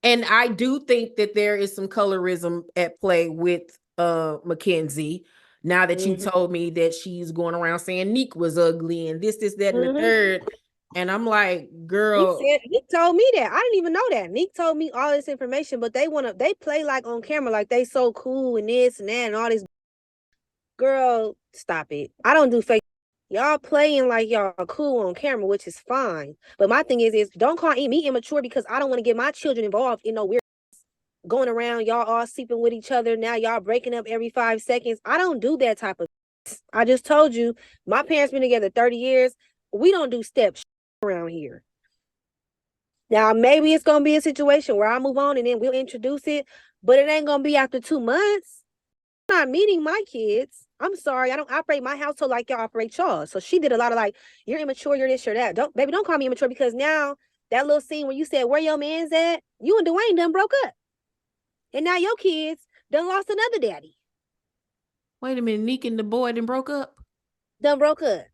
And I do think that there is some colorism at play with Mackenzie. Now that you Mm-hmm. told me that she's going around saying Nick was ugly and this, that, and the Mm-hmm. third. And I'm like, girl, He told me that. I didn't even know that. Nick told me all this information, but they play like on camera, like they so cool and this and that and all this. Girl, stop it. I don't do fake. Y'all playing like y'all cool on camera, which is fine. But my thing is don't call me immature because I don't want to get my children involved in no weird going around, y'all all sleeping with each other. Now y'all breaking up every 5 seconds. I don't do that type of. I just told you, my parents been together 30 years. We don't do steps around here. Now maybe it's gonna be a situation where I move on and then we'll introduce it, but it ain't gonna be after 2 months. I'm not meeting my kids. I'm sorry, I don't operate my household like y'all operate y'all. So she did a lot of like, you're immature, you're this, you're that. Don't call me immature because now that little scene where you said where your man's at, you and Dwayne done broke up. And now your kids done lost another daddy. wait a minute, Nick and the boy done broke up. Done broke up.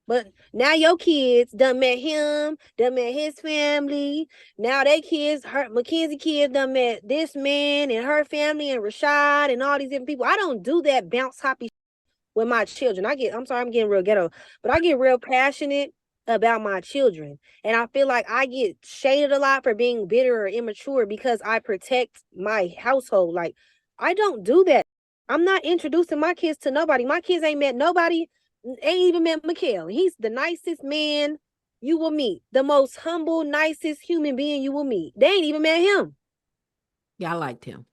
But now your kids done met him, done met his family. Now they kids, Mackenzie kids done met this man and her family and Rashad and all these different people. I don't do that bounce hoppy with my children. I'm sorry, I'm getting real ghetto, but I get real passionate about my children. And I feel like I get shaded a lot for being bitter or immature because I protect my household. Like, I don't do that. I'm not introducing my kids to nobody. My kids ain't met nobody, ain't even met Mikhail. He's the nicest man you will meet, the most humble, nicest human being you will meet. They ain't even met him. Yeah, I liked him.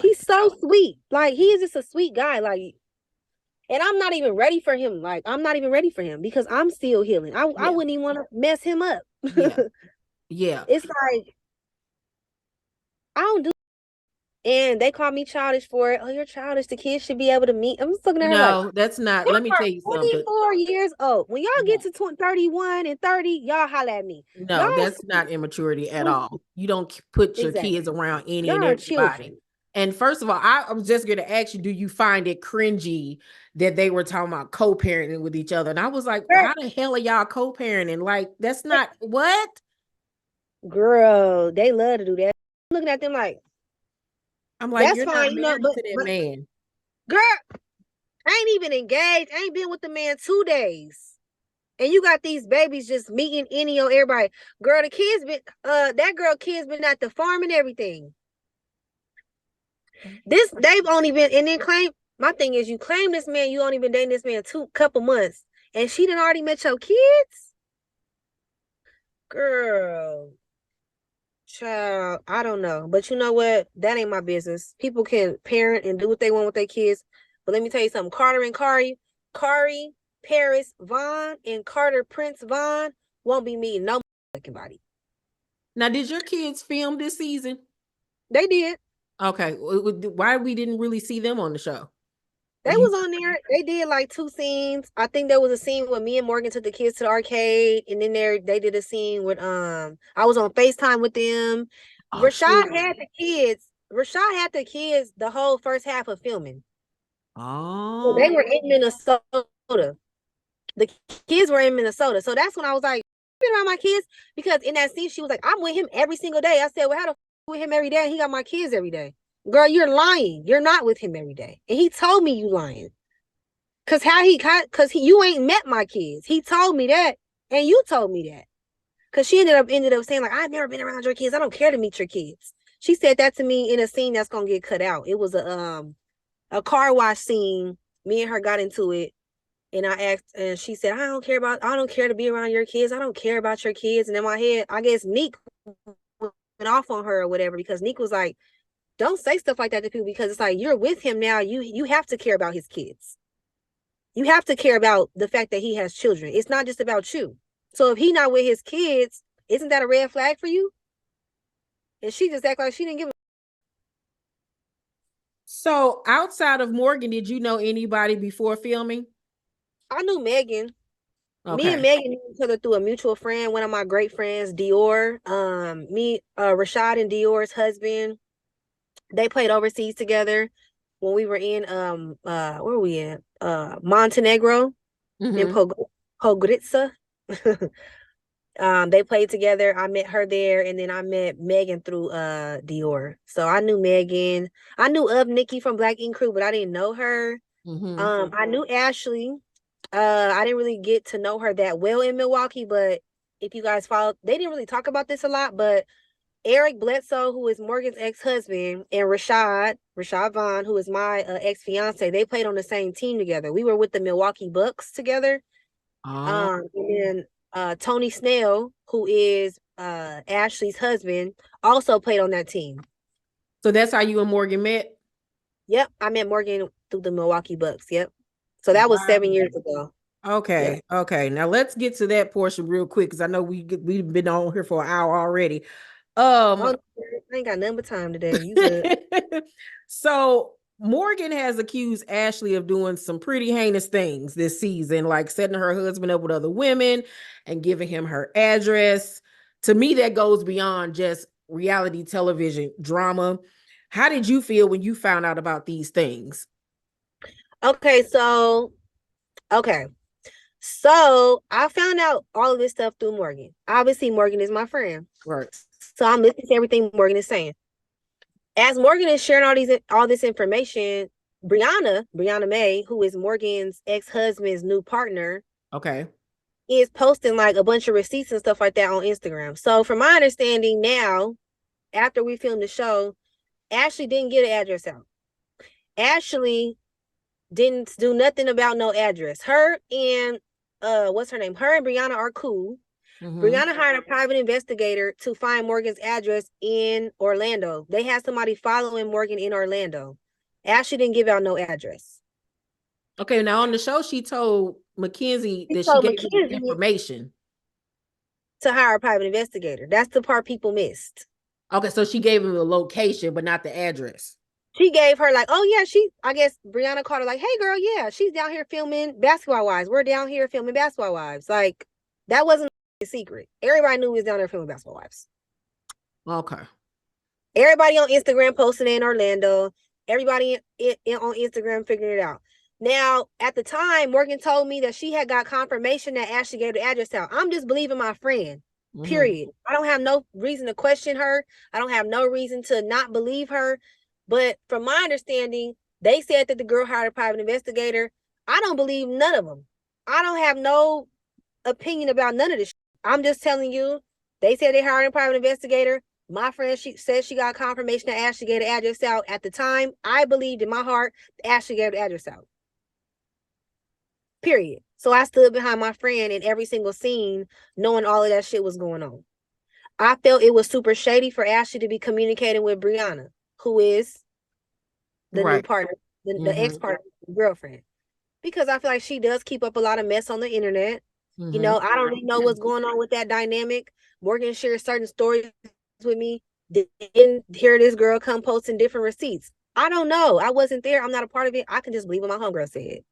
He's so sweet. Like, he is just a sweet guy. Like, and I'm not even ready for him. Like, I'm not even ready for him because I'm still healing. I wouldn't even want to mess him up. Yeah. Yeah. It's like, I don't do. And they call me childish for it. Oh, you're childish. The kids should be able to meet. I'm just looking at her like, No, that's not. y'all Let me are tell you something. 24 years old. When y'all get No, to 31 and 30, y'all holler at me. Y'all no, that's not immaturity at all. You don't put your exactly. kids around any Y'all and are everybody. children. And first of all, I was just going to ask you, do you find it cringy that they were talking about co-parenting with each other? And I was like, how the hell are y'all co-parenting? Like, that's not what? Girl, they love to do that. I'm looking at them like, I'm like, that's you're not fine, married to that man. girl, I ain't even engaged. I ain't been with the man 2 days. And you got these babies just meeting any or everybody. Girl, the kids been that girl kids been at the farm and everything. This they've only been and then claim my thing is you claim this man, you only been dating this man couple months, and she done already met your kids? Girl, child, I don't know. But you know what? That ain't my business. People can parent and do what they want with their kids. But let me tell you something. Carter and Kari, Paris Vaughn, and Carter Prince Vaughn won't be meeting no fucking body. Now, did your kids film this season? They did. Okay. Why we didn't really see them on the show? They was on there. They did like 2 scenes. I think there was a scene where me and Morgan took the kids to the arcade, and then they did a scene with I was on FaceTime with them. Oh, Rashad shoot. had the kids. Rashad had the kids the whole first half of filming. So Oh. they were in Minnesota. The kids were in Minnesota. So that's when I was like, been around my kids because in that scene she was like, I'm with him every single day. I said, well, how the with him every day? And he got my kids every day. Girl, you're lying. You're not with him every day. And he told me you lying. You ain't met my kids. He told me that. And you told me that. Cause she ended up saying, like, I've never been around your kids. I don't care to meet your kids. She said that to me in a scene that's gonna get cut out. It was a car wash scene. Me and her got into it. And I asked, and she said, I don't care to be around your kids. I don't care about your kids. And in my head, I guess Nick went off on her or whatever, because Nick was like, don't say stuff like that to people because it's like, you're with him now. You have to care about his kids. You have to care about the fact that he has children. It's not just about you. So if he not with his kids, isn't that a red flag for you? And she just act like she didn't give a. So outside of Morgan, did you know anybody before filming? I knew Megan. Me and Okay. Megan knew each other through a mutual friend, one of my great friends, Dior. Rashad and Dior's husband, they played overseas together when we were in where were we in? Montenegro in Mm-hmm. Podgorica. They played together. I met her there, and then I met Megan through Dior. So I knew Megan. I knew of Nikki from Black Ink Crew, but I didn't know her. I knew Ashley. I didn't really get to know her that well in Milwaukee, but if you guys follow, they didn't really talk about this a lot, but Eric Bledsoe, who is Morgan's ex-husband, and Rashad Vaughn, who is my ex-fiance, they played on the same team together. We were with the Milwaukee Bucks together. And then Tony Snell, who is Ashley's husband, also played on that team. So that's how you and Morgan met? Yep, I met Morgan through the Milwaukee Bucks. Yep. So that was 7 years ago. Okay. Yep. Okay. Now let's get to that portion real quick because I know we've been on here for an hour already. I ain't got nothing but time today. You good? So Morgan has accused Ashley of doing some pretty heinous things this season, like setting her husband up with other women and giving him her address. To me, that goes beyond just reality television drama. How did you feel when you found out about these things? Okay, so I found out all of this stuff through Morgan. Obviously, Morgan is my friend. Right. So I'm listening to everything Morgan is saying. As Morgan is sharing all this information, Brianna May, who is Morgan's ex-husband's new partner, okay, is posting like a bunch of receipts and stuff like that on Instagram. So from my understanding now, after we filmed the show, Ashley didn't get an address out. Ashley didn't do nothing about no address. Her and what's her name? Her and Brianna are cool. Brianna hired a private investigator to find Morgan's address in Orlando. They had somebody following Morgan in Orlando. Ashley didn't give out no address. Okay, now on the show, she told Mackenzie that she gave him information to hire a private investigator. That's the part people missed. Okay, so she gave him the location, but not the address. She gave her like, oh yeah, I guess Brianna called her like, hey girl, yeah, she's down here filming Basketball Wives. We're down here filming Basketball Wives. Like, that wasn't a secret. Everybody knew we was down there filming Basketball Wives. Okay. Everybody on Instagram posted in Orlando. Everybody on Instagram figured it out. Now, at the time, Morgan told me that she had got confirmation that Ashley gave the address out. I'm just believing my friend, period. I don't have no reason to question her. I don't have no reason to not believe her. But from my understanding, they said that the girl hired a private investigator. I don't believe none of them. I don't have no opinion about none of this. I'm just telling you, they said they hired a private investigator. My friend, she said she got confirmation that Ashley gave the address out. At the time, I believed in my heart Ashley gave the address out. Period. So I stood behind my friend in every single scene, knowing all of that shit was going on. I felt it was super shady for Ashley to be communicating with Brianna, who is the new partner, the ex-partner, girlfriend. Because I feel like she does keep up a lot of mess on the internet. You know, I don't really know what's going on with that dynamic. Morgan shares certain stories with me. Didn't hear this girl come posting different receipts. I don't know. I wasn't there. I'm not a part of it. I can just believe what my homegirl said.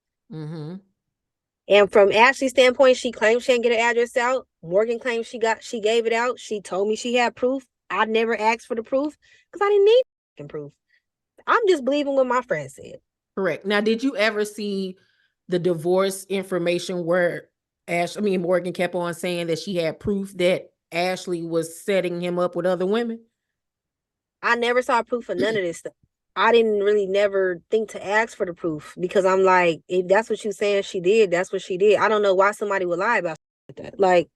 And from Ashley's standpoint, she claims she didn't get an address out. Morgan claims she gave it out. She told me she had proof. I never asked for the proof because I didn't need proof. I'm just believing what my friend said. Correct. Now, did you ever see the divorce information where Morgan kept on saying that she had proof that Ashley was setting him up with other women? I never saw proof of none of this stuff. I didn't really never think to ask for the proof because I'm like, if that's what you're saying she did, that's what she did. I don't know why somebody would lie about that. Like,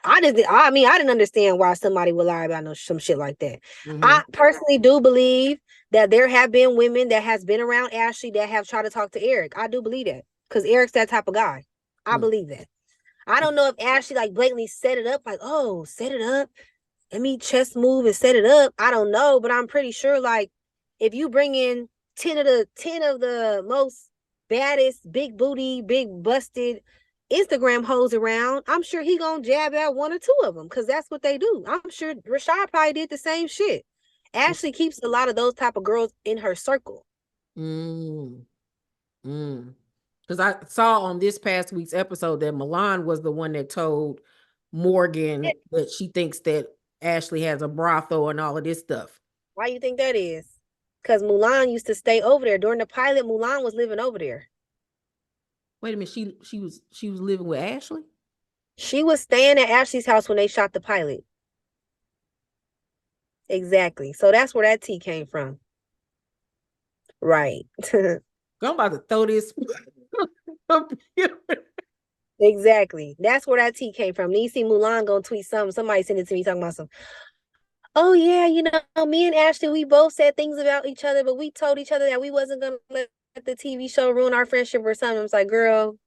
I didn't understand why somebody would lie about some shit like that. I personally do believe that there have been women that has been around Ashley that have tried to talk to Eric. I do believe that because Eric's that type of guy. I believe that. I don't know if Ashley like blatantly set it up, like, oh, set it up. Let me chest move and set it up. I don't know, but I'm pretty sure like if you bring in 10 of the most baddest, big booty, big busted Instagram hoes around, I'm sure he gonna jab at one or two of them because that's what they do. I'm sure Rashad probably did the same shit. Ashley keeps a lot of those type of girls in her circle. Because I saw on this past week's episode that Mulan was the one that told Morgan that she thinks that Ashley has a brothel and all of this stuff. Why you think that is? Because Mulan used to stay over there. During the pilot, Mulan was living over there. Wait a minute, she was living with Ashley? She was staying at Ashley's house when they shot the pilot. Exactly. So that's where that tea came from. Right. I'm about to throw this. Exactly. That's where that tea came from. Then you see Mulan gonna tweet something. Somebody sent it to me talking about some, oh yeah, me and Ashley, we both said things about each other, but we told each other that we wasn't gonna let the TV show ruin our friendship or something. I was like, girl,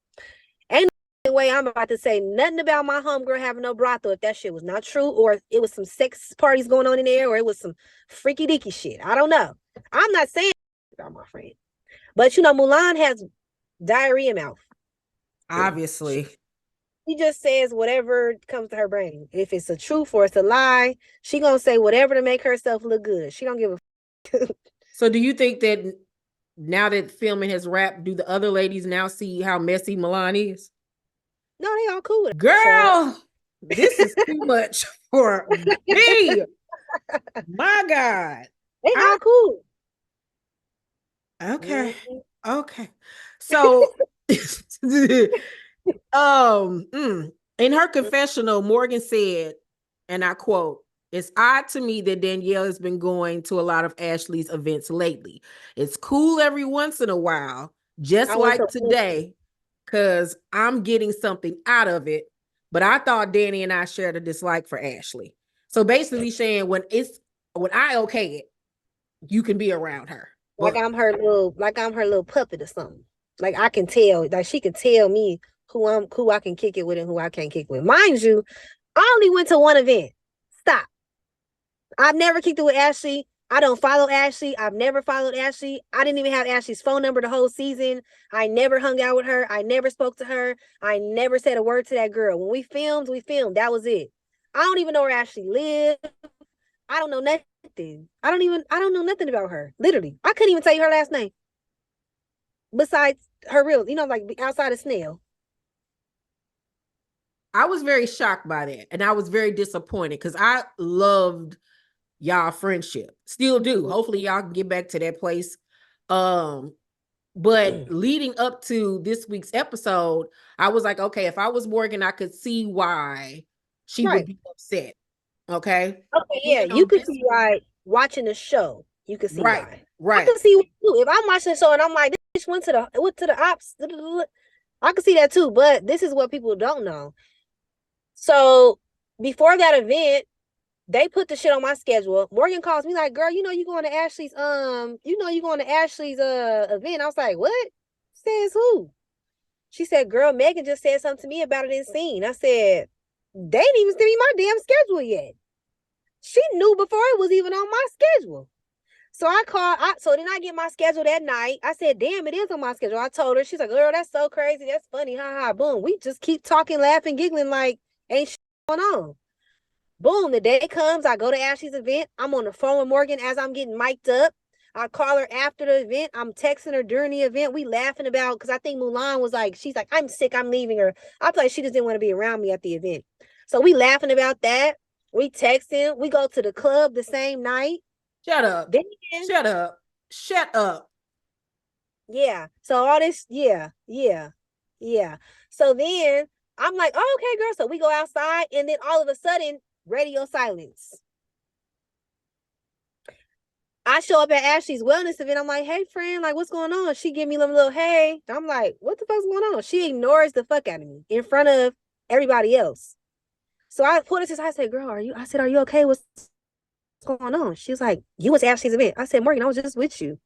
ain't no way I'm about to say nothing about my homegirl having no brothel if that shit was not true, or it was some sex parties going on in there, or it was some freaky deaky shit. I don't know. I'm not saying about my friend. But Mulan has diarrhea mouth. Obviously. She just says whatever comes to her brain. If it's a truth or it's a lie, she gonna say whatever to make herself look good. She don't give a So do you think that now that filming has wrapped, do the other ladies now see how messy Mulan is? No, they all cool with Girl, this is too much for me. My God. They all cool. Okay. Okay. So in her confessional, Morgan said, and I quote, "It's odd to me that Danielle has been going to a lot of Ashley's events lately. It's cool every once in a while, just like today, because I'm getting something out of it. But I thought Danny and I shared a dislike for Ashley." So basically saying when I okay it, you can be around her. Like I'm her little puppet or something. Like I can tell, like she can tell me who I can kick it with and who I can't kick with. Mind you, I only went to one event. Stop. I've never kicked it with Ashley. I don't follow Ashley. I've never followed Ashley. I didn't even have Ashley's phone number the whole season. I never hung out with her. I never spoke to her. I never said a word to that girl. When we filmed, we filmed. That was it. I don't even know where Ashley lived. I don't know nothing. I don't know nothing about her. Literally. I couldn't even tell you her last name. Besides her real, like outside of Snail. I was very shocked by that. And I was very disappointed because I loved y'all friendship. Still do. Hopefully y'all can get back to that place. But leading up to this week's episode, I was like, okay, if I was Morgan, I could see why she would be upset. Okay. Okay, yeah, you could see why watching the show. You could see why. Right. I could see too. If I'm watching the show and I'm like, this went to the ops. I could see that too. But this is what people don't know. So before that event, they put the shit on my schedule. Morgan calls me like, girl, you going to Ashley's event. I was like, what? Says who? She said, girl, Megan just said something to me about it in scene. I said, they didn't even send me my damn schedule yet. She knew before it was even on my schedule. So I called, so then I get my schedule that night. I said, damn, it is on my schedule. I told her, she's like, girl, that's so crazy. That's funny. Ha ha, boom. We just keep talking, laughing, giggling like ain't shit going on. Boom, the day comes, I go to Ashley's event. I'm on the phone with Morgan as I'm getting mic'd up. I call her after the event. I'm texting her during the event. We laughing about, because I think Mulan was like, she's like, I'm sick, I'm leaving her. I feel like she just didn't want to be around me at the event. So we laughing about that. We texting. We go to the club the same night. Shut up. Then, Shut up. Yeah. So all this, yeah. So then I'm like, oh, okay, girl. So we go outside, and then all of a sudden, radio silence. I show up at Ashley's wellness event. I'm like, hey, friend, like, what's going on? She give me a little hey. I'm like, what the fuck's going on? She ignores the fuck out of me in front of everybody else. So I pulled this. I said, girl, are you okay? What's going on? She was like, you was at Ashley's event. I said, Morgan, I was just with you.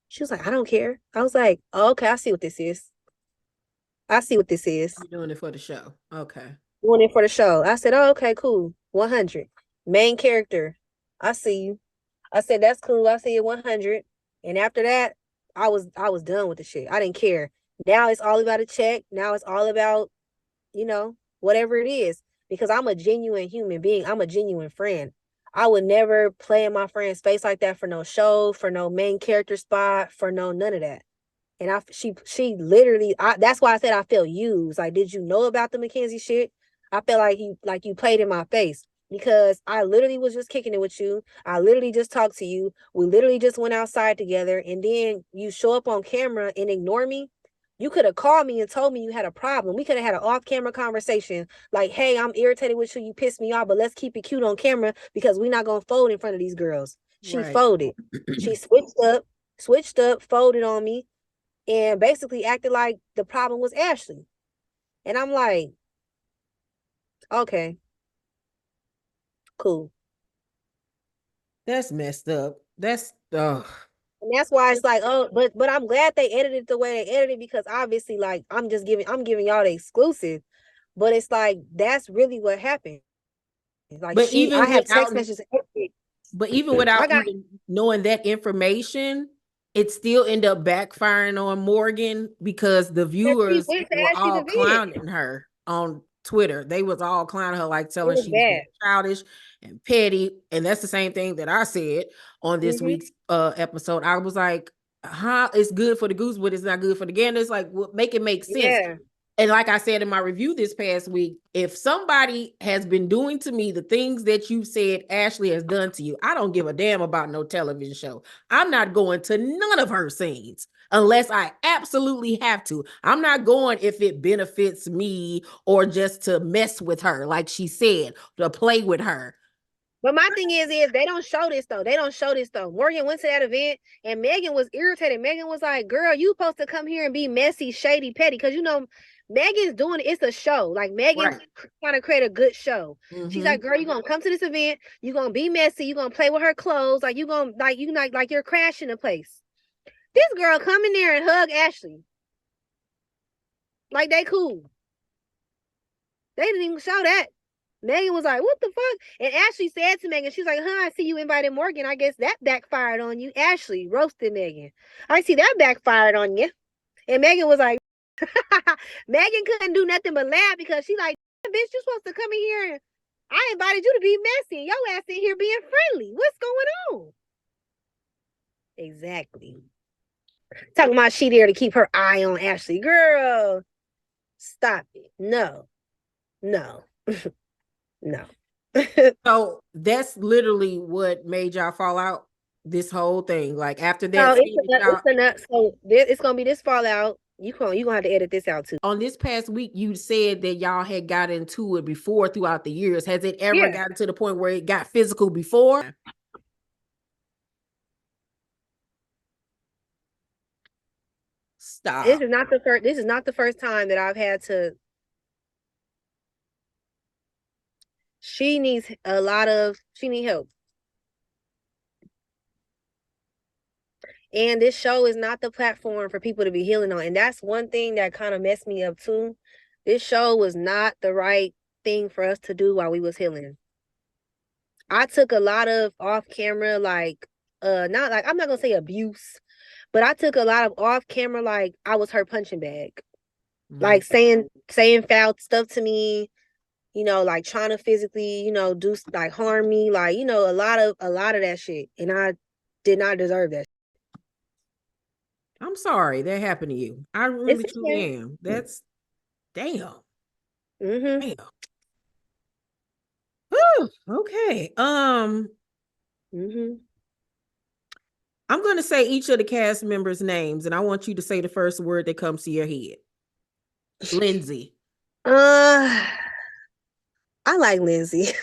She was like, I don't care. I was like, oh, okay, I see what this is. I'm doing it for the show. Okay. Doing it for the show. I said, oh, okay, cool. 100. Main character. I see you. I said, that's cool. I see you 100. And after that, I was done with the shit. I didn't care. Now it's all about a check. Now it's all about, whatever it is. Because I'm a genuine human being. I'm a genuine friend. I would never play in my friend's face like that for no show, for no main character spot, for no none of that. And she literally, that's why I said I felt used. Like, did you know about the Mackenzie shit? I felt like you played in my face, because I literally was just kicking it with you. I literally just talked to you. We literally just went outside together, and then you show up on camera and ignore me. You could have called me and told me you had a problem. We could have had an off-camera conversation. Like, hey, I'm irritated with you. You pissed me off, but let's keep it cute on camera because we're not gonna fold in front of these girls. She Right. folded. She switched up, folded on me, and basically acted like the problem was Ashley. And I'm like, okay, cool. That's messed up. That's And that's why it's like, oh, but I'm glad they edited the way they edited because obviously, like, I'm giving y'all the exclusive, but it's like that's really what happened. Like but I even have without text messages. but even I without got even knowing that information, it still ended up backfiring on Morgan because the she viewers went to were Ashley's all event. clowning her on Twitter. They was all clowning her, like It telling was she was being bad. childish and petty. And that's the same thing that I said on this Mm-hmm. week's episode. I was like, huh, it's good for the goose, but it's not good for the gander. It's like, well, make it make sense. Yeah. And like I said in my review this past week, if somebody has been doing to me the things that you said Ashley has done to you, I don't give a damn about no television show. I'm not going to none of her scenes unless I absolutely have to. I'm not going if it benefits me or just to mess with her, like she said, to play with her. But my thing is they don't show this though. They don't show this though. Morgan went to that event and Megan was irritated. Megan was like, girl, you supposed to come here and be messy, shady, petty. Cause you know, Megan's doing it's a show. Like Megan Right. trying to create a good show. She's Mm-hmm. like, girl, you gonna come to this event, you gonna be messy, you gonna play with her clothes, like you gonna like you're crashing the place. This girl come in there and hug Ashley. Like they cool. They didn't even show that. Megan was like, what the fuck? And Ashley said to Megan, she's like, I see you invited Morgan. I guess that backfired on you. Ashley roasted Megan. I see that backfired on you. And Megan was like, Megan couldn't do nothing but laugh because she like, bitch, you supposed to come in here and I invited you to be messy. And your ass in here being friendly. What's going on? Exactly. Talking about she there to keep her eye on Ashley. Girl, stop it. No. No. No. So that's literally what made y'all fall out. This whole thing, like after No, that scene that y'all so it's gonna be this fallout. You gonna have to edit this out too. on this past week, you said that y'all had got into it before throughout the years. Has it ever Yeah. gotten to the point where it got physical before? This Stop. is not the first. This is not the first time that I've had to. She needs a lot of. She need help. And this show is not the platform for people to be healing on. And that's one thing that kind of messed me up too. This show was not the right thing for us to do while we was healing. I took a lot of off camera, like, not like I'm not gonna say abuse, but I took a lot of off camera, like I was her punching bag, like saying foul stuff to me, you know, like trying to physically, you know, do like harm me, like, you know, a lot of that shit. And I did not deserve that. I'm sorry that happened to you. I really It's truly okay. am. That's damn. Mm-hmm. Damn. Whew, okay. Mm-hmm. I'm gonna say each of the cast members' names, and I want you to say the first word that comes to your head. Lindsay. Uh, I like Lindsay. She's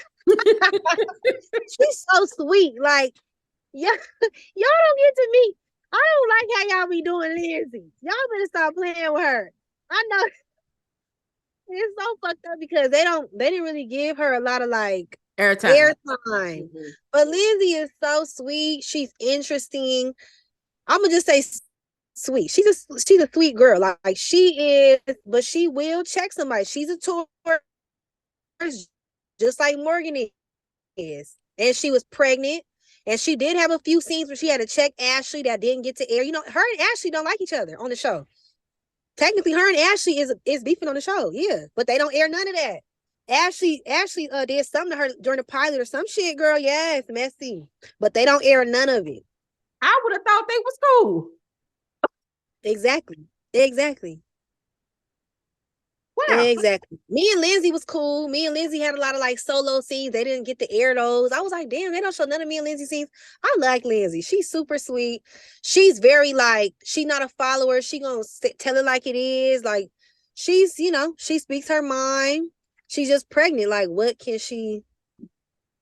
so sweet. Like, yeah, y'all don't get to meet. I don't like how y'all be doing Lindsay. Y'all better stop playing with her. I know it's so fucked up because they didn't really give her a lot of like Airtime. airtime. But Lindsay is so sweet. She's interesting. I'm gonna just say sweet. She's a sweet girl. Like she is, but she will check somebody. She's a Taurus, just like Morgan is. And she was pregnant. And she did have a few scenes where she had to check Ashley that didn't get to air. You know, her and Ashley don't like each other on the show. Technically, her and Ashley is beefing on the show, yeah. But they don't air none of that. Ashley did something to her during the pilot or some shit, girl. Yeah, it's messy. But they don't air none of it. I would have thought they was cool. Exactly. Exactly. Wow. Exactly. Me and Lindsay was cool. Me and Lindsay had a lot of like solo scenes. They didn't get to air those. I was like, damn, they don't show none of me and Lindsay scenes. I like Lindsay. She's super sweet. She's very like, she's not a follower. She gonna tell it like it is. Like, she's, she speaks her mind. She's just pregnant. Like, what can she?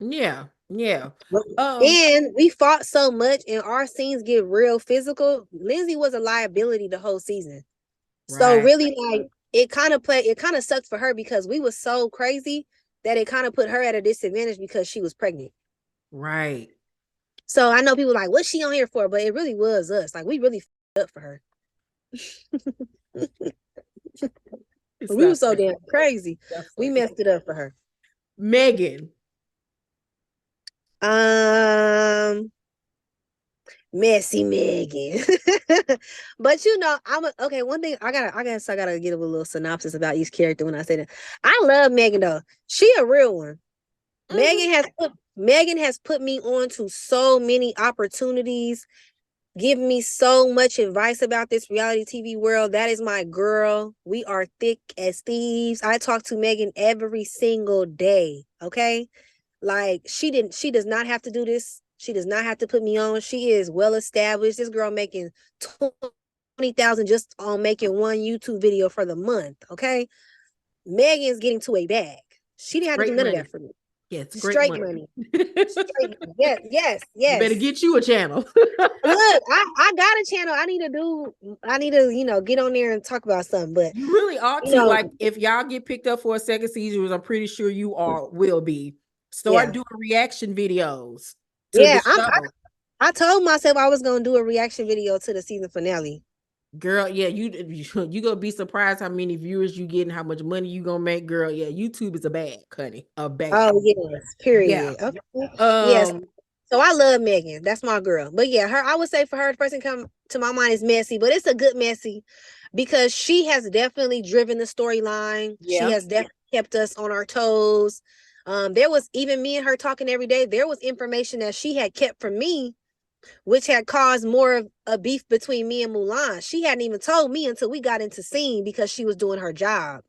Yeah. Yeah. And we fought so much and our scenes get real physical. Lindsay was a liability the whole season. So Right. really, like, it kind of sucked for her because we was so crazy that it kind of put her at a disadvantage because she was pregnant. Right. So I know people like, what's she on here for? But it really was us. Like, we really up for her. We were so damn crazy. We messed it up for her. Megan. Messy Megan. But okay, one thing I guess I gotta give a little synopsis about each character when I say that. I love Megan though. She a real one. Megan has put me on to so many opportunities, given me so much advice about this reality TV world. That is my girl. We are thick as thieves. I talk to Megan every single day. Okay. Like, she does not have to do this. She does not have to put me on. She is well established. This girl making 20,000 just on making one YouTube video for the month. Okay. Megan's getting to a bag. She didn't have to do none of that for me. Yeah, it's great Straight money. Straight money. Yes. You better get you a channel. Look, I got a channel. I need to, get on there and talk about something. But you really ought to. Like, if y'all get picked up for a second season, which I'm pretty sure you all will be, start doing reaction videos to the show. I told myself I was gonna do a reaction video to the season finale. Girl, yeah, you gonna be surprised how many viewers you get and how much money you gonna make, girl. Yeah, YouTube is a bag, honey, a bag. Oh yes, period. Yeah. Okay. Yes. So I love Megan. That's my girl. But yeah, I would say for her, the person come to my mind is Messy, but it's a good Messy because she has definitely driven the storyline. Yeah. She has definitely kept us on our toes. There was even me and her talking every day. There was information that she had kept from me, which had caused more of a beef between me and Mulan. She hadn't even told me until we got into scene because she was doing her job.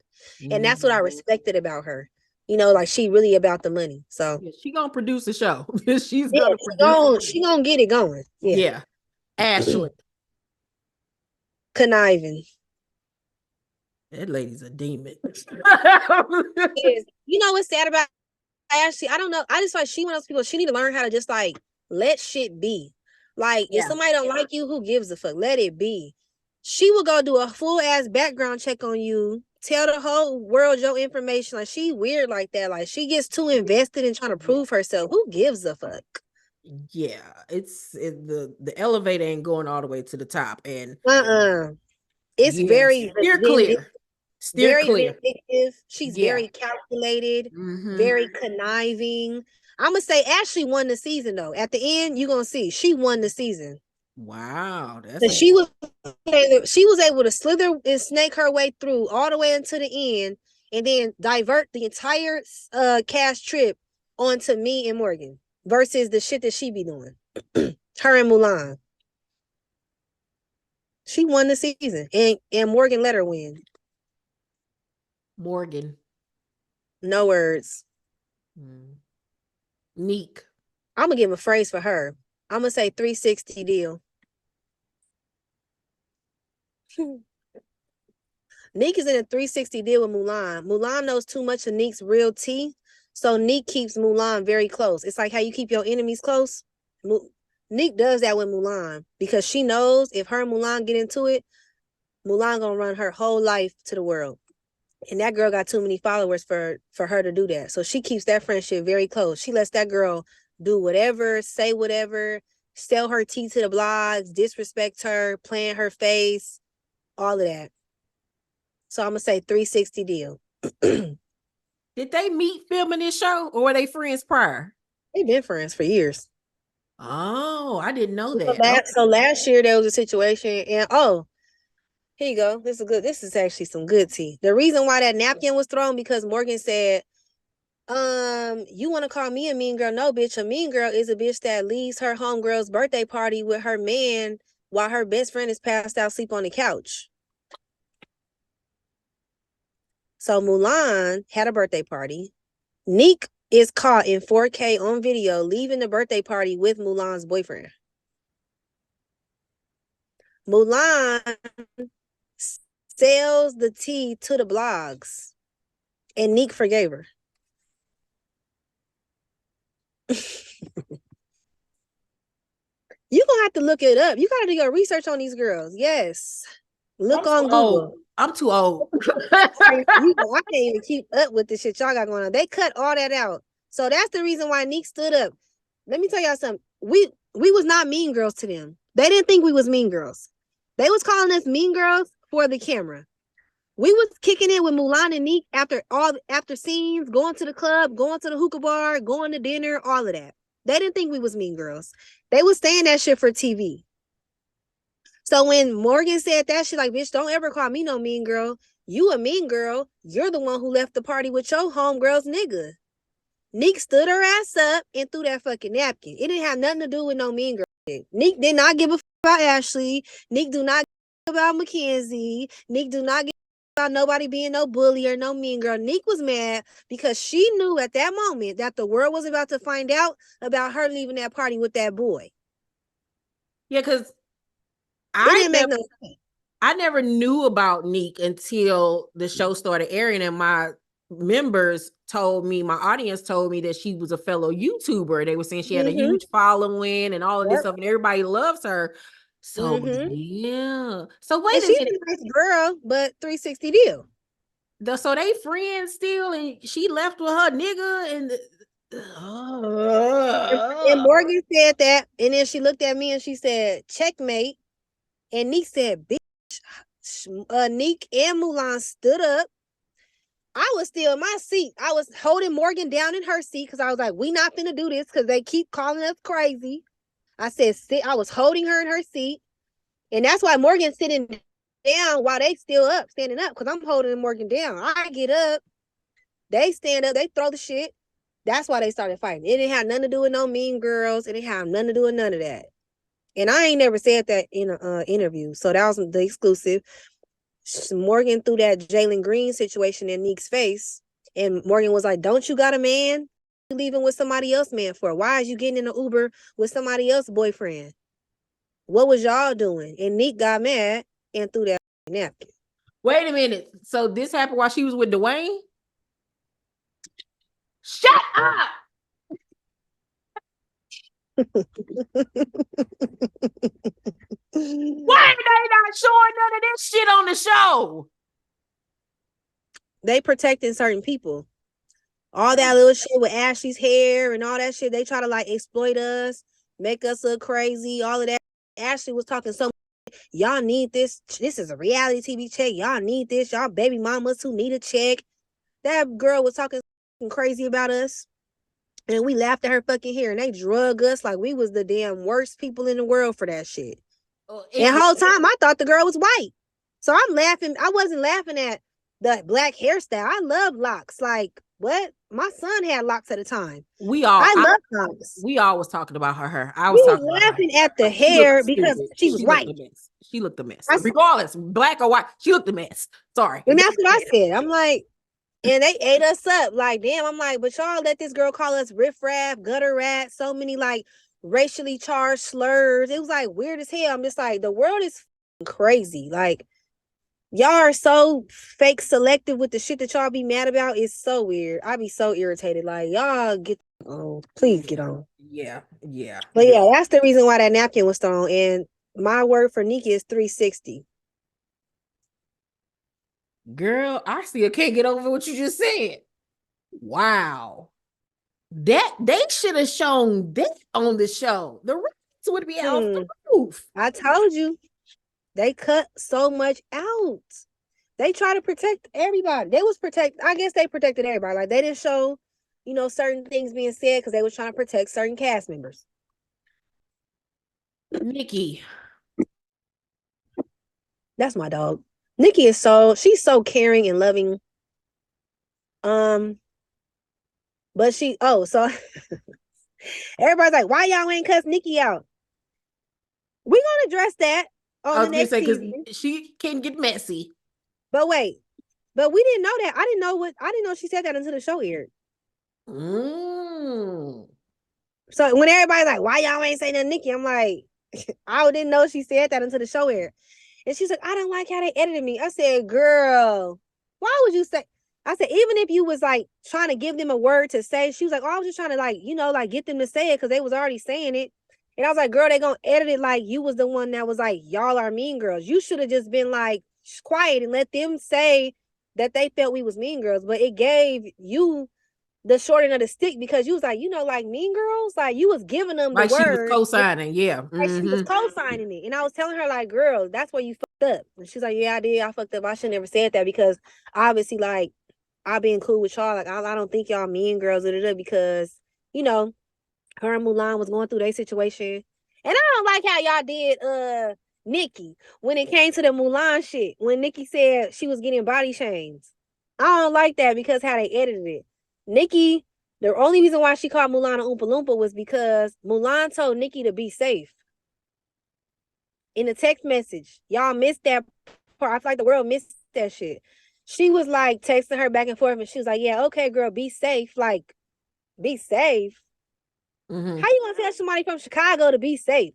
And that's what I respected about her. Like, she really about the money. So yeah, she gonna produce a show. She's gonna get it going. Yeah. Ashley. Conniving. That lady's a demon. You know what's sad about Ashley? I don't know. I just like she one of those people. She need to learn how to just like let shit be. Like, if somebody don't like you, who gives a fuck? Let it be. She will go do a full ass background check on you. Tell the whole world your information. Like, she weird like that. Like, she gets too invested in trying to prove herself. Who gives a fuck? Yeah, the elevator ain't going all the way to the top, and it's very clear. Steer clear. Vindictive. She's very calculated, very conniving. I'm gonna say Ashley won the season though. At the end, you're gonna see she won the season. Wow, she was able to slither and snake her way through all the way into the end, and then divert the entire cast trip onto me and Morgan versus the shit that she be doing. Her and Mulan. She won the season, and Morgan let her win. Morgan. No words. Neek. I'm gonna give a phrase for her. I'm gonna say 360 deal. Neek is in a 360 deal with Mulan. Mulan knows too much of Neek's real tea, so Neek keeps Mulan very close. It's like how you keep your enemies close. Neek does that with Mulan because she knows if her and Mulan get into it, Mulan gonna run her whole life to the world. And that girl got too many followers for her to do that. So she keeps that friendship very close. She lets that girl do whatever, say whatever, sell her tea to the blogs, disrespect her, play in her face, all of that. So I'm going to say 360 deal. Did they meet filming this show or were they friends prior? They've been friends for years. Oh, I didn't know that. So last year there was a situation and here you go. This is actually some good tea. The reason why that napkin was thrown because Morgan said, you want to call me a mean girl? No, bitch. A mean girl is a bitch that leaves her homegirl's birthday party with her man while her best friend is passed out asleep on the couch. So Mulan had a birthday party. Nick is caught in 4K on video leaving the birthday party with Mulan's boyfriend. Mulan sells the tea to the blogs, and Nick forgave her. You're going to have to look it up. You got to do your research on these girls. Yes. Look on Google. I'm too old. I can't even keep up with the shit y'all got going on. They cut all that out. So that's the reason why Nick stood up. Let me tell y'all something. We was not mean girls to them. They didn't think we was mean girls. They was calling us mean girls for the camera. We was kicking it with Mulan and Nick after scenes, going to the club, going to the hookah bar, going to dinner, all of that. They didn't think we was mean girls. They was saying that shit for TV. So when Morgan said that shit, like, bitch, don't ever call me no mean girl. You a mean girl. You're the one who left the party with your homegirls, nigga. Nick stood her ass up and threw that fucking napkin. It didn't have nothing to do with no mean girl shit. Nick did not give a fuck about Ashley. Nick do not give a about Mackenzie. Nick do not give a about nobody being no bully or no mean girl. Nick was mad because she knew at that moment that the world was about to find out about her leaving that party with that boy. Yeah, because I never knew about Nick until the show started airing, and my members told me, my audience told me that she was a fellow YouTuber. They were saying she had a huge following and all of this stuff, and everybody loves her. So yeah. So wait a minute. She's a nice girl, but 360 deal. So they friends still, and she left with her nigga, and and Morgan said that, and then she looked at me and she said, checkmate. And Nick said, bitch. Nick and Mulan stood up. I was still in my seat. I was holding Morgan down in her seat because I was like, we not finna do this because they keep calling us crazy. I said, sit. I was holding her in her seat. And that's why Morgan's sitting down while they still up, standing up, because I'm holding Morgan down. I get up. They stand up. They throw the shit. That's why they started fighting. It didn't have nothing to do with no mean girls. It didn't have nothing to do with none of that. And I ain't never said that in an interview. So that was the exclusive. Morgan threw that Jalen Green situation in Nick's face. And Morgan was like, don't you got a man? You leaving with somebody else man for? Why is you getting in an Uber with somebody else's boyfriend? What was y'all doing? And Nick got mad and threw that napkin. Wait a minute. So this happened while she was with Dwayne? Shut up! Why are they not showing none of this shit on the show? They protecting certain people. All that little shit with Ashley's hair and all that shit, they try to like exploit us, make us look crazy, all of that. Ashley was talking so much. Y'all need this. This is a reality TV check. Y'all need this. Y'all baby mamas who need a check. That girl was talking crazy about us. And we laughed at her fucking hair, and they drug us like we was the damn worst people in the world for that shit. And the whole time I thought the girl was white. So I'm laughing. I wasn't laughing at the black hairstyle. I love locks. Like, what? My son had locks at the time. I love locks. We all was talking about her hair. I was laughing at the hair because she was white. She looked a mess. Regardless, black or white, she looked a mess. Sorry. And that's what I said. I'm like, and they ate us up. Like, damn, I'm like, but y'all let this girl call us riffraff, gutter rat, so many like racially charged slurs. It was like weird as hell. I'm just like, the world is crazy. Like, y'all are so fake selective with the shit that y'all be mad about. It's so weird. I be so irritated. Like, y'all get on. Please get on. Yeah. But yeah, that's the reason why that napkin was thrown. And my word for Nikki is 360. Girl, I still can't get over what you just said. Wow. That they should have shown that on the show. The rest would be off the roof. I told you. They cut so much out. They try to protect everybody. I guess they protected everybody. Like, they didn't show, certain things being said because they was trying to protect certain cast members. Nikki. That's my dog. Nikki she's so caring and loving. But so everybody's like, why y'all ain't cuss Nikki out? We're gonna address that on the next season. She can get messy. But wait, But we didn't know that. I didn't know she said that until the show aired. Mm. So when everybody's like, why y'all ain't saying nothing, Nikki? I'm like, I didn't know she said that until the show aired. And she's like, I don't like how they edited me. I said, girl, why would you say? I said, even if you was like trying to give them a word to say, she was like, oh, I was just trying to like, like get them to say it because they was already saying it. And I was like, girl, they gonna edit it like you was the one that was like, y'all are mean girls. You should have just been like quiet and let them say that they felt we was mean girls. But it gave you the short end of the stick because you was like, like Mean Girls, like you was giving them the Like she was word. co-signing, yeah. Like she was co-signing it. And I was telling her, like, girl, that's where you fucked up. And she's like, yeah, I did. I fucked up. I should never said that because obviously, like, I been cool with y'all. Like, I don't think y'all mean girls because, her and Mulan was going through their situation. And I don't like how y'all did Nikki when it came to the Mulan shit. When Nikki said she was getting body shames. I don't like that because how they edited it. Nikki, the only reason why she called Mulan a Oompa Loompa was because Mulan told Nikki to be safe. In the text message, y'all missed that part. I feel like the world missed that shit. She was like texting her back and forth, and she was like, "Yeah, okay, girl, be safe. Like, be safe. Mm-hmm. How you gonna tell somebody from Chicago to be safe?"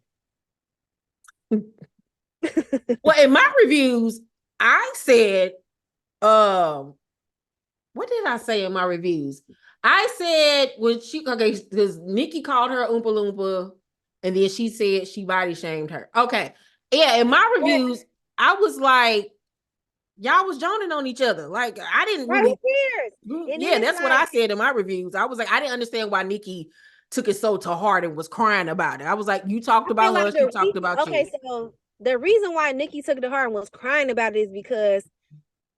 Well, in my reviews, I said, what did I say in my reviews? I said because Nikki called her Oompa Loompa, and then she said she body shamed her. Okay. Yeah, in my reviews, I was like, y'all was joning on each other. Like, I didn't Right, who really. cares? And Yeah, then it's that's what I like, said in my reviews. I was like, I didn't understand why Nikki took it so to heart and was crying about it. I was like, you talked I feel about like her, she talked about you. so the reason why Nikki took it to heart and was crying about it is because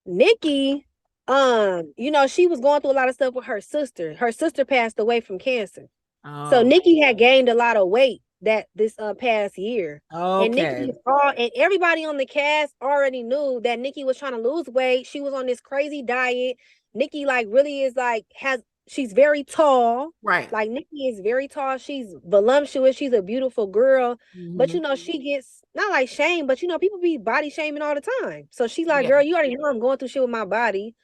Nikki, she was going through a lot of stuff with her sister. Her sister passed away from cancer. So Oh, Nikki had gained a lot of weight that this past year. And okay. and everybody on the cast already knew that Nikki was trying to lose weight. She was on this crazy diet. Nikki like really is like she's very tall. Right. Like Nikki is very tall. She's voluptuous. She's a beautiful girl. But Mm-hmm. she gets not like shame, but people be body shaming all the time. So she's like, Yeah. girl, you already know I'm going through shit with my body.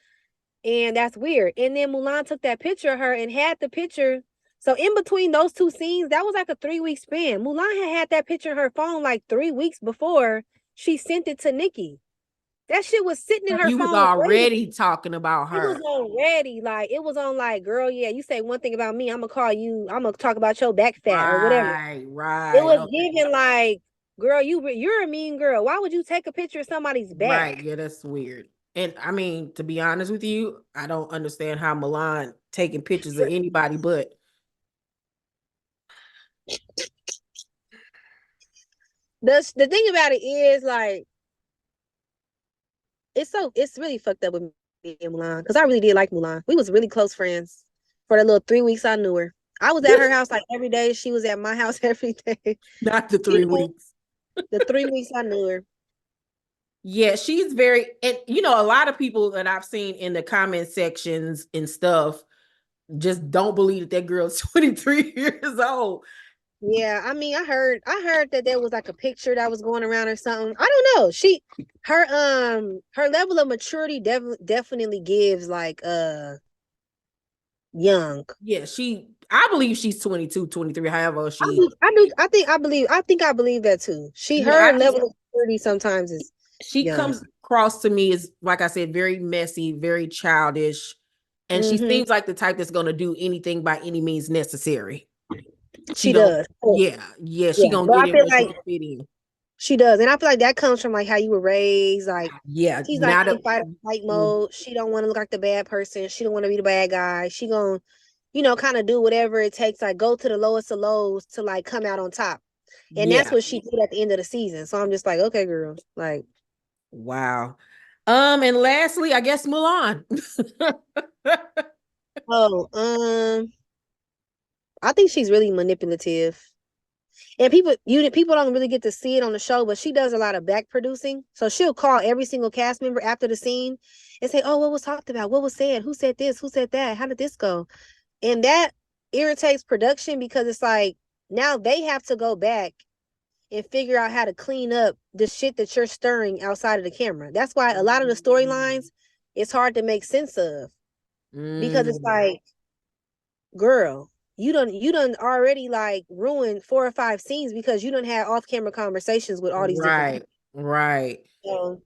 And that's weird. And then Mulan took that picture of her and had the picture. So in between those two scenes, that was like a 3-week span. Mulan had that picture in her phone like 3 weeks before she sent it to Nikki. That shit was sitting in her You was phone waiting. already talking about It was her. already like it was on like, girl, yeah, you say one thing about me, I'm gonna call you, I'm gonna talk about your back fat or whatever. Right, It right. was Okay. given like, girl, you're a mean girl. Why would you take a picture of somebody's Right. back? Yeah, that's weird. And I mean, to be honest with you, I don't understand how Milan taking pictures of anybody but. The thing about it is like it's really fucked up with me and Mulan because I really did like Mulan. We was really close friends for the little 3 weeks I knew her. I was at her house like every day. She was at my house every day. Not the You 3 weeks. the 3 weeks I knew her. Yeah, she's very, and a lot of people that I've seen in the comment sections and stuff just don't believe that girl's 23 years old. Yeah, I mean, I heard that there was like a picture that was going around or something. I don't know. Her level of maturity definitely gives like young. Yeah, I believe she's 22, 23. However I she, do, I do, I believe that too. yeah, Her level of maturity sometimes is she young. comes across to me as, like I said, very messy, very childish. And she Mm-hmm. seems like the type that's going to do anything by any means necessary. She She going does. yeah, she Yeah, going to but get I in feel where she like can fit in. she does, and I feel like that comes from like how you were raised. Like Yeah, she's like not in a, fight or flight mode. She don't want to look like the bad person. She don't want to be the bad guy. She gonna, kind of do whatever it takes. Like go to the lowest of lows to like come out on top. And that's yeah. what she did at the end of the season. So I'm just like, okay, girl. Like, Wow. And lastly, I guess Mulan. oh, I think she's really manipulative. And people don't really get to see it on the show, but she does a lot of back producing. So she'll call every single cast member after the scene and say, "Oh, what was talked about? What was said? Who said this? Who said that? How did this go?" And that irritates production because it's like now they have to go back and figure out how to clean up the shit that you're stirring outside of the camera. That's why a lot of the storylines it's hard to make sense of, because it's Mm, like, girl, you done already like ruined 4 or 5 scenes because you done had off camera conversations with all these different right, people. right. So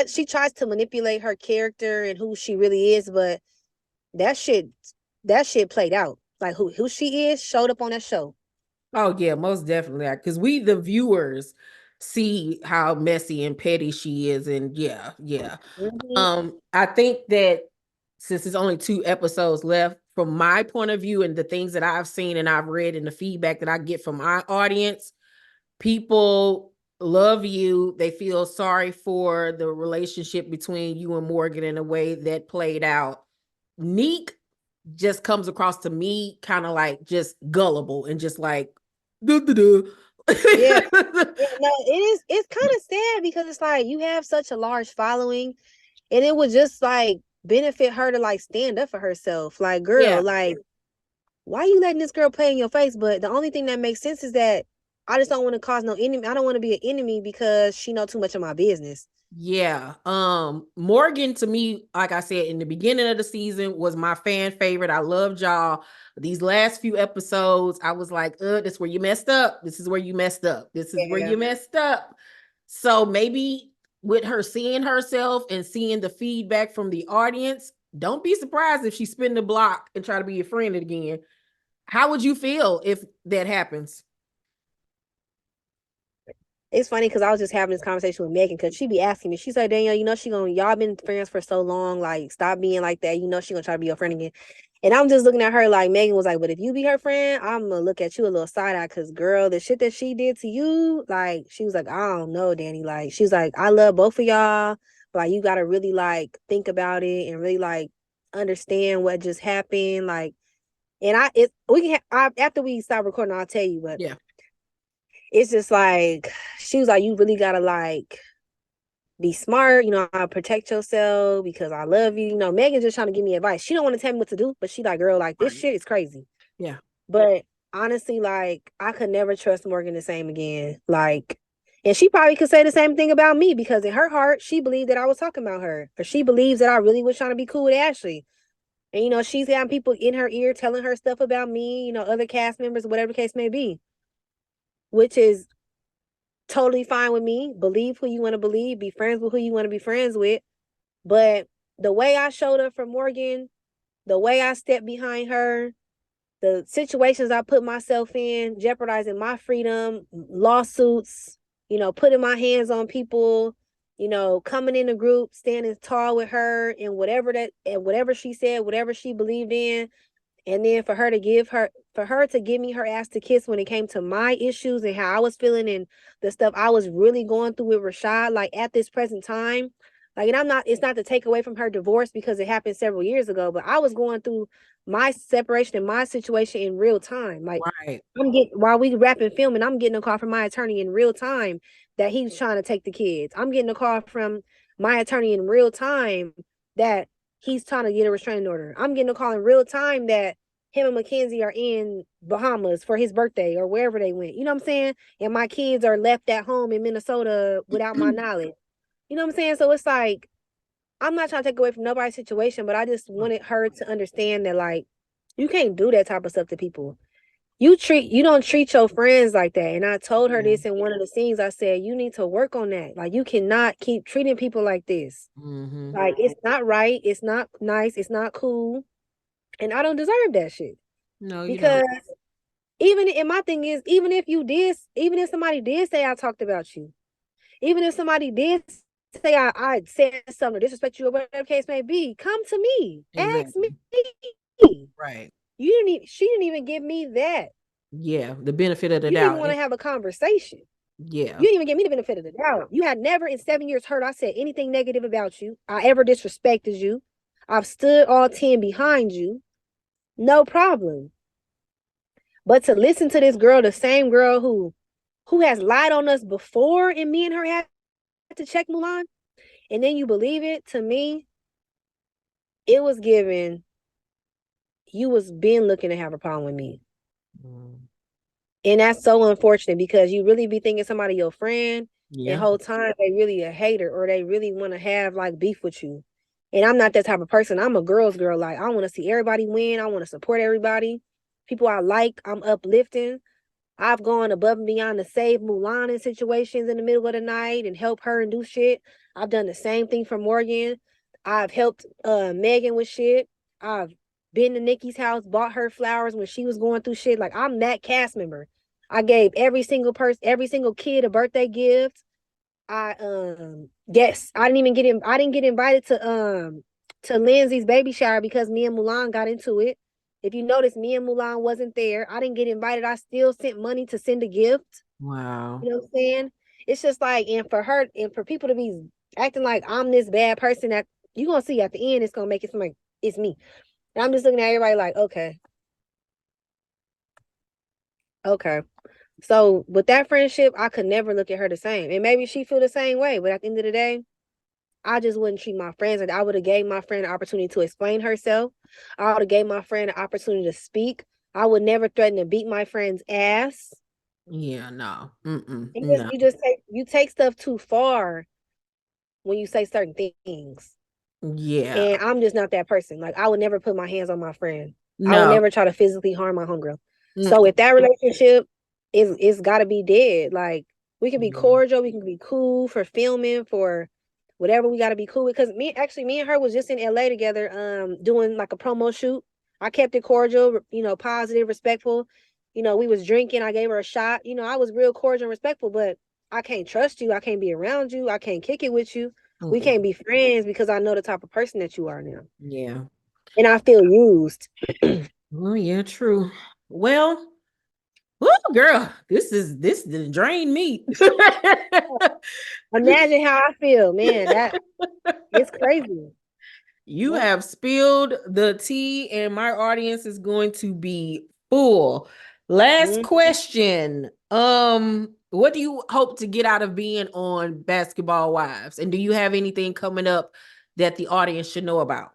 she tries to manipulate her character and who she really is, but that shit that shit played out. Like who she is showed up on that show. Oh yeah, most definitely. Because we, the viewers, see how messy and petty she is, and yeah, yeah. Mm-hmm. I think that since there's only 2 episodes left, from my point of view, and the things that I've seen and I've read, and the feedback that I get from my audience, people love you. They feel sorry for the relationship between you and Morgan in a way that played out. Neek just comes across to me kind of like just gullible and just like Yeah. Yeah, no, it's kind of sad because it's like you have such a large following, and it would just like benefit her to like stand up for herself. Like, girl, yeah, like, why you letting this girl play in your face? But the only thing that makes sense is that I just don't want to cause no enemy. I don't want to be an enemy because she know too much of my business. yeah. Morgan, to me, like I said in the beginning of the season, was my fan favorite. I loved y'all. These last few episodes, I was like, this is where you messed up. This is where you messed up. This is where Yeah. you messed up. So maybe with her seeing herself and seeing the feedback from the audience, don't be surprised if she spin the block and try to be your friend again. How would you feel if that happens? It's funny because I was just having this conversation with Megan because she be asking me. She's like, Danielle, y'all been friends for so long. Like, stop being like that. She gonna try to be your friend again. And I'm just looking at her like Megan was like, but if you be her friend, I'm gonna look at you a little side eye because, girl, the shit that she did to you, like, she was like, I don't know, Danny. Like, she's like, I love both of y'all. But, like, you gotta really like think about it and really like understand what just happened. Like, and after we stop recording, I'll tell you. But Yeah. it's just like she was like, you really gotta like be smart, protect yourself because I love you. Megan's just trying to give me advice. She don't want to tell me what to do, but she like, girl, like this Right. shit is crazy. Yeah. But honestly, like I could never trust Morgan the same again. Like, and she probably could say the same thing about me because in her heart, she believed that I was talking about her, or she believes that I really was trying to be cool with Ashley. And she's got people in her ear telling her stuff about me, other cast members, whatever the case may be, which is totally fine with me. Believe who you want to believe, be friends with who you want to be friends with. But the way I showed up for Morgan, the way I stepped behind her, the situations I put myself in, jeopardizing my freedom, lawsuits, putting my hands on people, coming in a group, standing tall with her and whatever she said, whatever she believed in, and then for her to give me her ass to kiss when it came to my issues and how I was feeling and the stuff I was really going through with Rashad, like at this present time. Like, and it's not to take away from her divorce because it happened several years ago, but I was going through my separation and my situation in real time. Like, Right. while we rapping filming, I'm getting a call from my attorney in real time that he's trying to take the kids. I'm getting a call from my attorney in real time that he's trying to get a restraining order. I'm getting a call in real time that him and Mackenzie are in Bahamas for his birthday or wherever they went. You know what I'm saying? And my kids are left at home in Minnesota without my knowledge. You know what I'm saying? So it's like, I'm not trying to take away from nobody's situation, but I just wanted her to understand that, like, you can't do that type of stuff to people. You don't treat your friends like that. And I told her Yeah. this in one of the scenes. I said, you need to work on that. Like, you cannot keep treating people like this. Mm-hmm. Like, it's not right. It's not nice. It's not cool. And I don't deserve that shit. No, you Because don't. my thing is, even if somebody did say I talked about you, even if somebody did say I said something or disrespect you or whatever the case may be, come to me. Ask me. Exactly. Right. She didn't even give me that. Yeah. The benefit of the You didn't even doubt. want to have a conversation. Yeah. You didn't even give me the benefit of the doubt. You had never in 7 years heard I said anything negative about you. I ever disrespected you. I've stood all 10 behind you. No problem. But to listen to this girl, the same girl who has lied on us before, and me and her had to check Mulan, and then you believe it, to me, it was given you was been looking to have a problem with me. Mm. And that's so unfortunate because you really be thinking somebody your friend And Yeah. whole time they really a hater or they really want to have like beef with you. And I'm not that type of person. I'm a girl's girl. Like I want to see everybody win. I want to support everybody. People I like, I'm uplifting. I've gone above and beyond to save Mulan in situations in the middle of the night and help her and do shit. I've done the same thing for Morgan. I've helped Megan with shit. I've been to Nikki's house, bought her flowers when she was going through shit. Like I'm that cast member. I gave every single person, every single kid a birthday gift. I yes, I didn't get invited to Lindsay's baby shower because me and Mulan got into it. If you notice, me and Mulan wasn't there. I didn't get invited. I still sent money to send a gift. Wow. You know what I'm saying? It's just like, and for her and for people to be acting like I'm this bad person that you're gonna see at the end, it's gonna make it seem like it's me. And I'm just looking at everybody like, okay, okay. So with that friendship, I could never look at her the same. And maybe she feel the same way, but at the end of the day, I just wouldn't treat my friends like I would have gave my friend an opportunity to explain herself. I would have gave my friend an opportunity to speak. I would never threaten to beat my friend's ass. Yeah, no. Mm-mm. You just No. you just take stuff too far when you say certain things. Yeah. And I'm just not that person. Like I would never put my hands on my friend. I would No. never try to physically harm my homegirl. So Mm. if that relationship is gotta be dead. Like we can be Yeah. cordial, we can be cool for filming, for whatever we gotta be cool with. Cause me and her was just in LA together, doing like a promo shoot. I kept it cordial, positive, respectful. We was drinking, I gave her a shot. I was real cordial and respectful, but I can't trust you, I can't be around you, I can't kick it with you. We Mm-mm. can't be friends because I know the type of person that you are now. Yeah. And I feel used. Oh, yeah, true. Well, oh, girl, this done drained me. Imagine how I feel, man. That it's crazy. You Yep. have spilled the tea, and my audience is going to be full. Last Mm-hmm. question. What do you hope to get out of being on Basketball Wives? And do you have anything coming up that the audience should know about?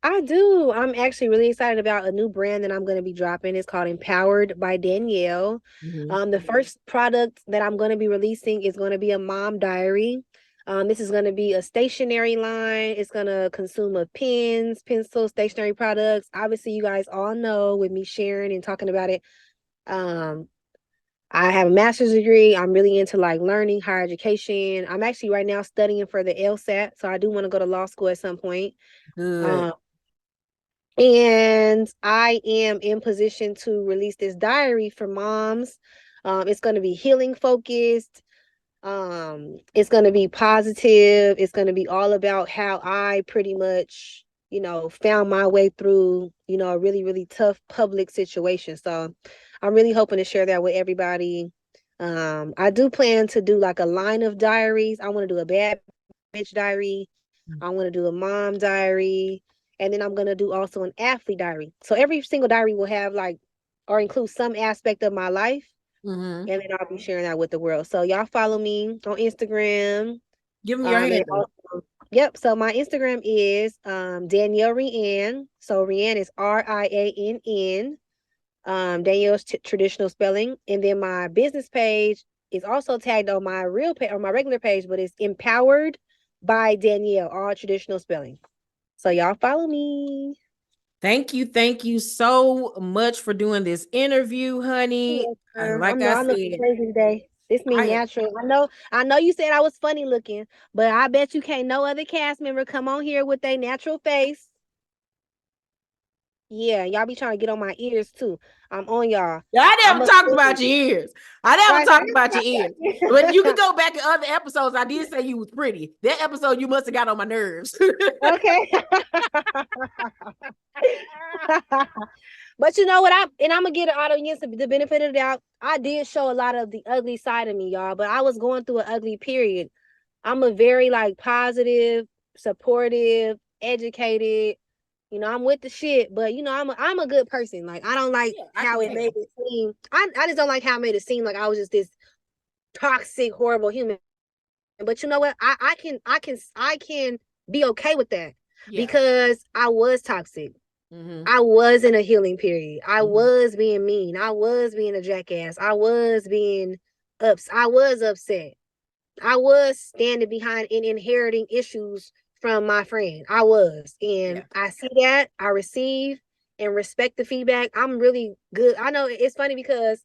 I do. I'm actually really excited about a new brand that I'm going to be dropping. It's called Empowered by Danielle. Mhm. The first product that I'm going to be releasing is going to be a mom diary. This is going to be a stationery line. It's going to consume of pens, pencils, stationery products. Obviously, you guys all know with me sharing and talking about it. Um, I have a master's degree. I'm really into like learning, higher education. I'm actually right now studying for the LSAT, so I do want to go to law school at some point. Good. Um, and I am in position to release this diary for moms. It's going to be healing focused. It's going to be positive. It's going to be all about how I pretty much, found my way through, a really, really tough public situation. So I'm really hoping to share that with everybody. I do plan to do like a line of diaries. I want to do a bad bitch diary. I want to do a mom diary. And then I'm going to do also an athlete diary. So every single diary will have like, or include some aspect of my life. Mm-hmm. And then I'll be sharing that with the world. So y'all follow me on Instagram. Give them your And handle. also, yep. So my Instagram is Danielle Rianne. So Rianne is Riann. Danielle's traditional spelling. And then my business page is also tagged on my real page or my regular page, but it's Empowered by Danielle, all traditional spelling. So y'all follow me. Thank you. Thank you so much for doing this interview, honey. Like I I'm looking said, crazy today. This me I natural. I know you said I was funny looking, but I bet you can't no other cast member come on here with a natural face. Yeah, y'all be trying to get on my ears too. I'm on y'all. I I'm never a talked about your ears. I never right. So talked about your ears. But you can go back in other episodes. I did say you was pretty. That episode you must have got on my nerves. okay. But you know what? I'm gonna get an audience the benefit of the doubt. I did show a lot of the ugly side of me, y'all, but I was going through an ugly period. I'm a very like positive, supportive, educated. I'm with the shit, but I'm a good person. Like I don't like Yeah, I how can it made tell. it seem. I just don't like how it made it seem like I was just this toxic, horrible human. But you know what? I can be okay with that Yeah. because I was toxic. Mm-hmm. I was in a healing period. I Mm-hmm. was being mean. I was being a jackass. I was being I was upset. I was standing behind and inheriting issues from my friend. I was. And Yeah. I see that. I receive and respect the feedback. I'm really good. I know it's funny because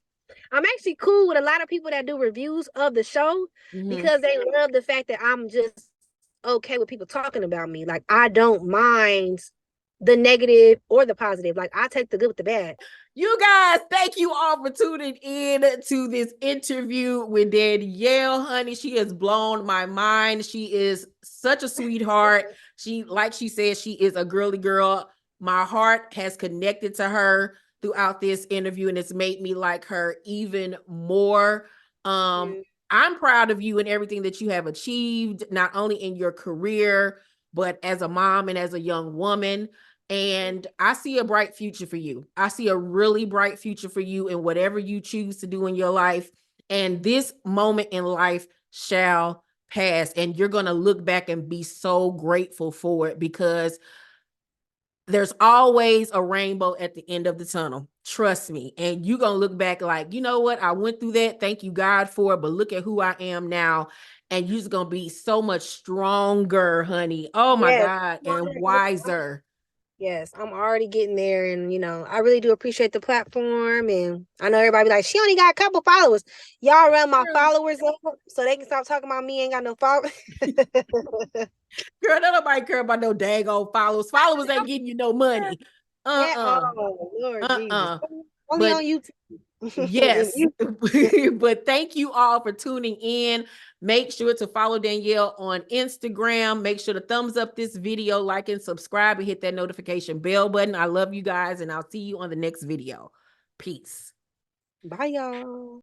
I'm actually cool with a lot of people that do reviews of the show because they love the fact that I'm just okay with people talking about me. Like, I don't mind the negative or the positive. Like, I take the good with the bad. You guys, thank you all for tuning in to this interview with Danielle, honey. She has blown my mind. She is such a sweetheart. Like she said, she is a girly girl. My heart has connected to her throughout this interview, and it's made me like her even more. I'm proud of you and everything that you have achieved, not only in your career, but as a mom and as a young woman. And I see a bright future for you. I see a really bright future for you in whatever you choose to do in your life. And this moment in life shall pass. And you're going to look back and be so grateful for it because there's always a rainbow at the end of the tunnel. Trust me. And you're going to look back like, you know what? I went through that. Thank you, God, for it. But look at who I am now. And you're just going to be so much stronger, honey. Oh my Yes. God. And wiser. Yes, I'm already getting there, and I really do appreciate the platform. And I know everybody be like, she only got a couple followers. Y'all run my followers up so they can stop talking about me. Ain't got no followers. Girl, nobody care about no dang old followers. Followers ain't getting you no money. Oh, Lord Jesus. Only But on YouTube. yes, but thank you all for tuning in. Make sure to follow Danielle on Instagram. Make sure to thumbs up this video, like and subscribe, and hit that notification bell button. I love you guys, and I'll see you on the next video. Peace. Bye, y'all.